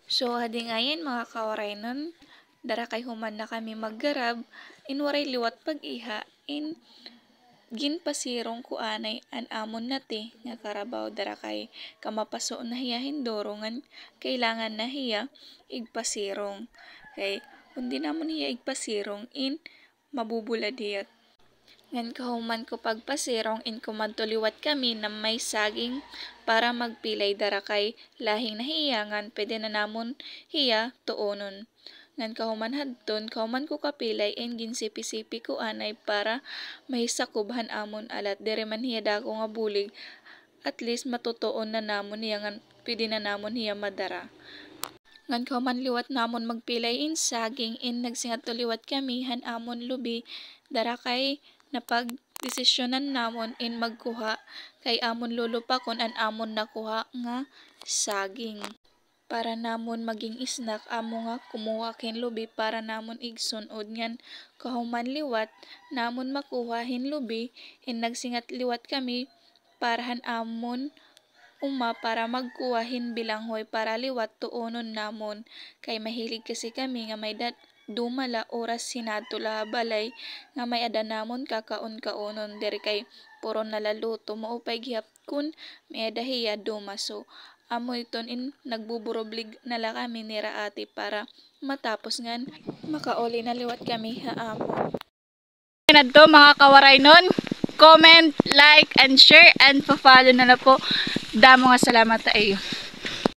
So, hadi ngayon mga kaoray nun, dara kay human na kami maggarab, inwaray liwat pag-iha, ginpasirong ko anay an amon nati, nga karabaw dara kay kamapaso na hiya hindorongan, kailangan na hiya igpasirong. Kay, kundi namon hiya igpasirong, mabubulad hiya. Ngan kahuman ko pagpasirong kumadtuliwat kami na may saging para magpilay dara kay lahing nahiyangan pwede na namon hiya tuonon. Ngan kahuman hadton kahuman ko kapilay ginsipi-sipi ko anay para mahisakubhan amon alat diri man hiya dako nga bulig at least matutuon na namon hiya ngan pwede na namon hiya madara. Ngan kahuman liwat namon magpilay saging nagsingat tuliwat kami han amon lubi dara kay napagdesisyonan namon magkuha kay amon lulupakon an amon nakuha nga saging. Para namon maging snack amo nga kumuha kin lubi para namon igsunod ngan kahuman liwat namon makuha hin lubi nagsingat liwat kami para han amon para magkuha hin bilanghoy para liwat tuonon namon kay mahilig kasi kami nga may dumala oras sinadto balay nga may ada namon kakaon-kaonon diri kay puro nalaluto maupay gihap kun may ada hiya duma. So amo iton nagbuburoblig nala kami nira ate para matapos ngan makauli na liwat kami ha amo. Nadto mga kawaray nun, comment, like, and share, and pa-follow na po. Damo nga salamat sa iyo.